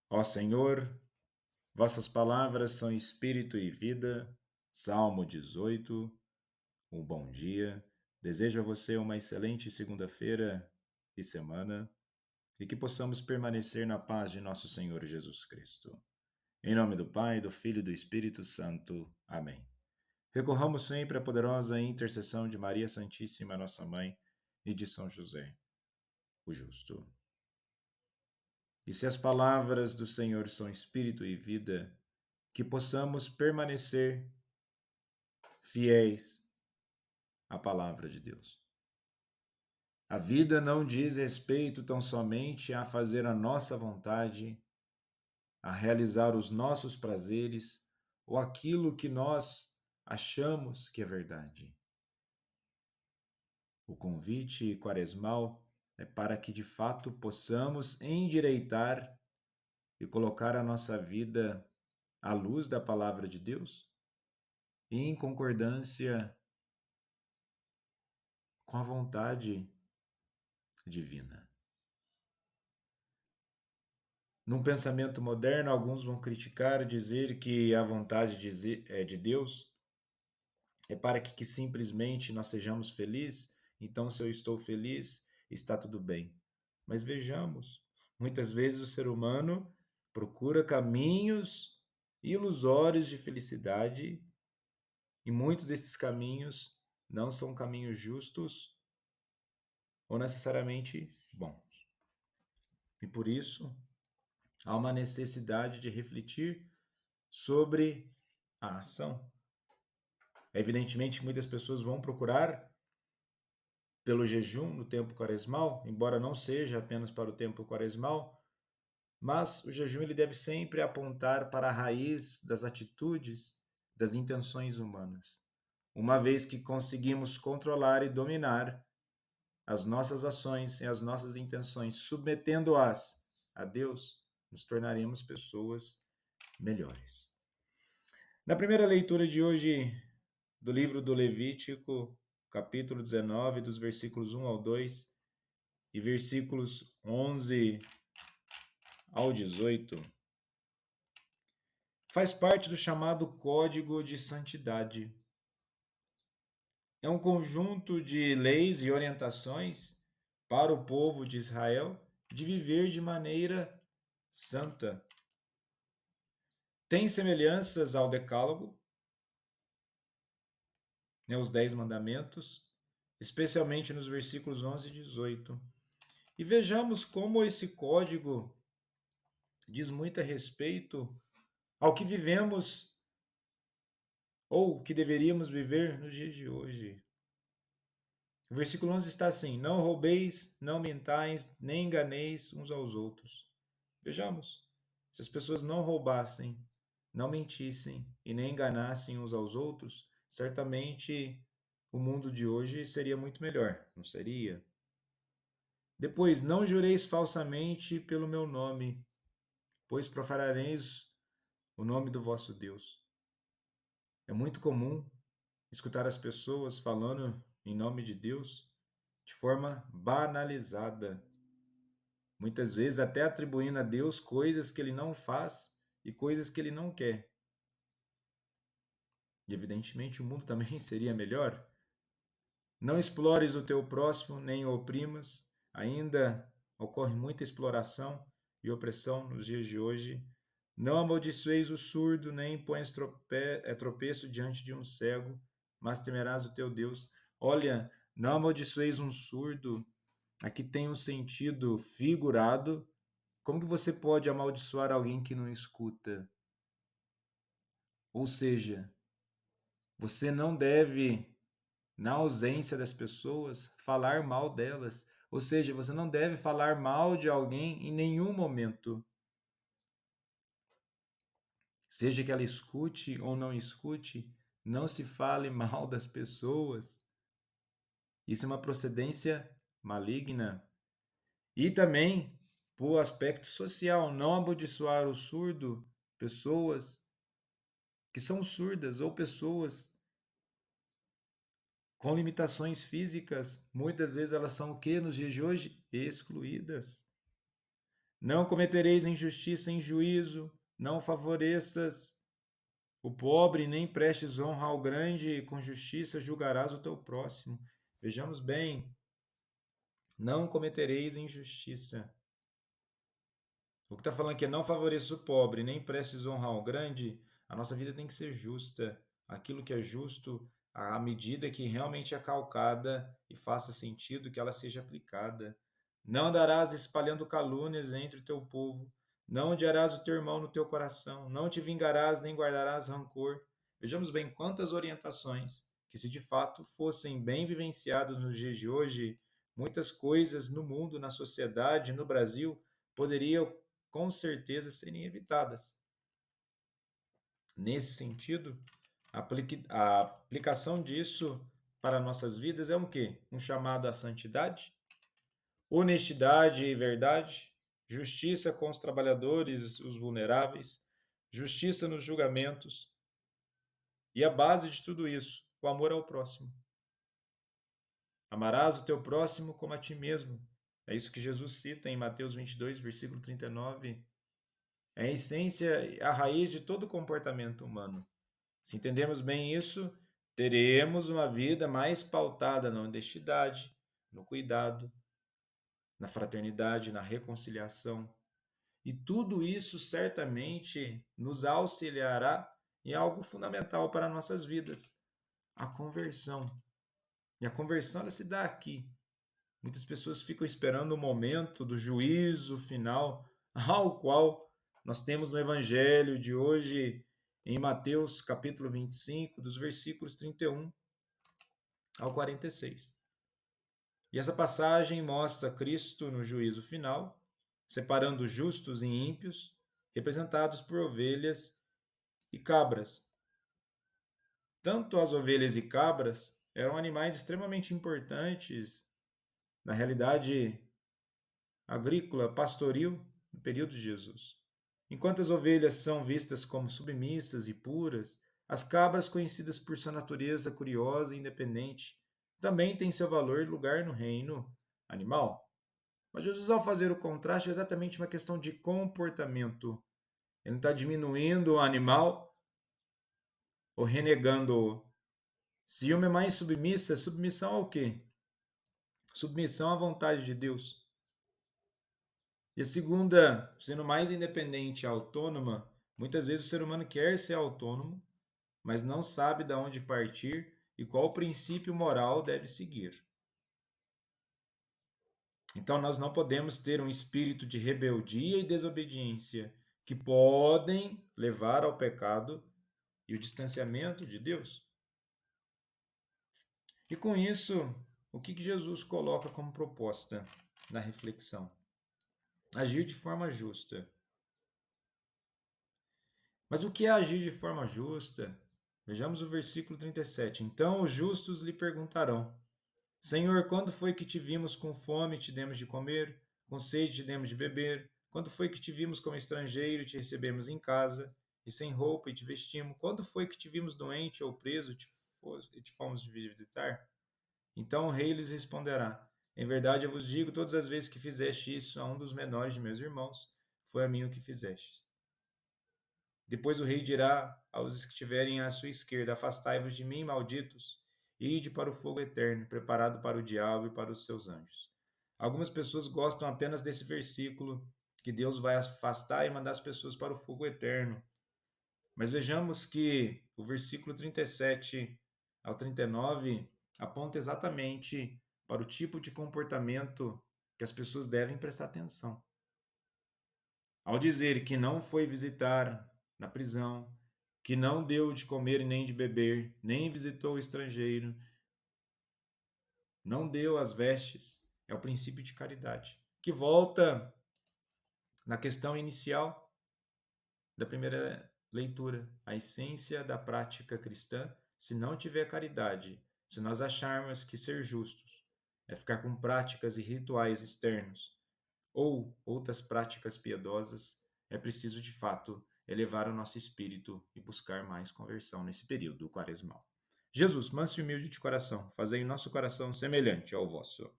Ó Senhor, vossas palavras são espírito e vida. Salmo 18. Um bom dia. Desejo a você uma excelente segunda-feira e semana e que possamos permanecer na paz de nosso Senhor Jesus Cristo. Em nome do Pai, do Filho e do Espírito Santo. Amém. Recorramos sempre à poderosa intercessão de Maria Santíssima, nossa Mãe, e de São José, o Justo. E se as palavras do Senhor são espírito e vida, que possamos permanecer fiéis à palavra de Deus. A vida não diz respeito tão somente a fazer a nossa vontade, a realizar os nossos prazeres ou aquilo que nós achamos que é verdade. O convite quaresmal é para que de fato possamos endireitar e colocar a nossa vida à luz da palavra de Deus e em concordância com a vontade divina. Num pensamento moderno, alguns vão criticar, dizer que a vontade de Deus é para que simplesmente nós sejamos felizes, então se eu estou feliz, está tudo bem. Mas vejamos, muitas vezes o ser humano procura caminhos ilusórios de felicidade e muitos desses caminhos não são caminhos justos ou necessariamente bons. E por isso, há uma necessidade de refletir sobre a ação. Evidentemente, muitas pessoas vão procurar pelo jejum no tempo quaresmal, embora não seja apenas para o tempo quaresmal, mas o jejum ele deve sempre apontar para a raiz das atitudes, das intenções humanas. Uma vez que conseguimos controlar e dominar as nossas ações e as nossas intenções, submetendo-as a Deus, nos tornaremos pessoas melhores. Na primeira leitura de hoje do livro do Levítico, capítulo 19, dos versículos 1 ao 2 e versículos 11 ao 18, faz parte do chamado Código de Santidade. É um conjunto de leis e orientações para o povo de Israel de viver de maneira santa. Tem semelhanças ao Decálogo, né, os 10 mandamentos, especialmente nos versículos 11 e 18. E vejamos como esse código diz muito a respeito ao que vivemos ou que deveríamos viver nos dias de hoje. O versículo 11 está assim: Não roubeis, não mentais, nem enganeis uns aos outros. Vejamos, se as pessoas não roubassem, não mentissem e nem enganassem uns aos outros, certamente o mundo de hoje seria muito melhor, não seria? Depois, não jureis falsamente pelo meu nome, pois profanareis o nome do vosso Deus. É muito comum escutar as pessoas falando em nome de Deus de forma banalizada, muitas vezes até atribuindo a Deus coisas que ele não faz e coisas que ele não quer. E evidentemente o mundo também seria melhor. Não explores o teu próximo, nem o oprimas. Ainda ocorre muita exploração e opressão nos dias de hoje. Não amaldiçoeis o surdo, nem pões tropeço diante de um cego, mas temerás o teu Deus. Olha, não amaldiçoeis um surdo, aqui tem um sentido figurado. Como que você pode amaldiçoar alguém que não escuta? Ou seja, você não deve, na ausência das pessoas, falar mal delas. Ou seja, você não deve falar mal de alguém em nenhum momento. Seja que ela escute ou não escute, não se fale mal das pessoas. Isso é uma procedência maligna. E também, por aspecto social, não amaldiçoar o surdo, pessoas que são surdas ou pessoas com limitações físicas, muitas vezes elas são o que nos dias de hoje? Excluídas. Não cometereis injustiça em juízo, não favoreças o pobre, nem prestes honra ao grande, e com justiça julgarás o teu próximo. Vejamos bem, não cometereis injustiça. O que está falando aqui é não favoreça o pobre, nem prestes honra ao grande. A nossa vida tem que ser justa. Aquilo que é justo, à medida que realmente é calcada e faça sentido que ela seja aplicada. Não andarás espalhando calúnias entre o teu povo. Não odiarás o teu irmão no teu coração. Não te vingarás, nem guardarás rancor. Vejamos bem quantas orientações que, se de fato fossem bem vivenciadas nos dias de hoje, muitas coisas no mundo, na sociedade, no Brasil, poderiam com certeza serem evitadas. Nesse sentido, a aplicação disso para nossas vidas é um quê? Um chamado à santidade, honestidade e verdade, justiça com os trabalhadores, os vulneráveis, justiça nos julgamentos e a base de tudo isso, o amor ao próximo. Amarás o teu próximo como a ti mesmo. É isso que Jesus cita em Mateus 22, versículo 39. É a essência, a raiz de todo comportamento humano. Se entendermos bem isso, teremos uma vida mais pautada na honestidade, no cuidado, na fraternidade, na reconciliação. E tudo isso certamente nos auxiliará em algo fundamental para nossas vidas, a conversão. E a conversão ela se dá aqui. Muitas pessoas ficam esperando o momento do juízo final, ao qual nós temos no Evangelho de hoje, em Mateus capítulo 25, dos versículos 31 ao 46. E essa passagem mostra Cristo no juízo final, separando justos e ímpios, representados por ovelhas e cabras. Tanto as ovelhas e cabras eram animais extremamente importantes, na realidade agrícola, pastoril, no período de Jesus. Enquanto as ovelhas são vistas como submissas e puras, as cabras, conhecidas por sua natureza curiosa e independente, também têm seu valor e lugar no reino animal. Mas Jesus, ao fazer o contraste, é exatamente uma questão de comportamento. Ele não está diminuindo o animal ou renegando-o. Se uma é mais submissa, submissão ao quê? Submissão à vontade de Deus. E a segunda, sendo mais independente e autônoma, muitas vezes o ser humano quer ser autônomo, mas não sabe de onde partir e qual princípio moral deve seguir. Então, nós não podemos ter um espírito de rebeldia e desobediência que podem levar ao pecado e o distanciamento de Deus. E com isso, o que Jesus coloca como proposta na reflexão? Agir de forma justa. Mas o que é agir de forma justa? Vejamos o versículo 37. Então os justos lhe perguntarão: Senhor, quando foi que te vimos com fome e te demos de comer, com sede e te demos de beber? Quando foi que te vimos como estrangeiro e te recebemos em casa, e sem roupa e te vestimos? Quando foi que te vimos doente ou preso e te fomos de visitar? Então o rei lhes responderá: Em verdade eu vos digo, todas as vezes que fizeste isso a um dos menores de meus irmãos, foi a mim o que fizeste. Depois o rei dirá aos que estiverem à sua esquerda: Afastai-vos de mim, malditos, e ide para o fogo eterno, preparado para o diabo e para os seus anjos. Algumas pessoas gostam apenas desse versículo, que Deus vai afastar e mandar as pessoas para o fogo eterno. Mas vejamos que o versículo 37 ao 39 aponta exatamente para o tipo de comportamento que as pessoas devem prestar atenção. Ao dizer que não foi visitar na prisão, que não deu de comer e nem de beber, nem visitou o estrangeiro, não deu as vestes, é o princípio de caridade, que volta na questão inicial da primeira leitura, a essência da prática cristã. Se não tiver caridade, se nós acharmos que ser justos é ficar com práticas e rituais externos ou outras práticas piedosas, é preciso de fato elevar o nosso espírito e buscar mais conversão nesse período quaresmal. Jesus, manso e humilde de coração, fazei o nosso coração semelhante ao vosso.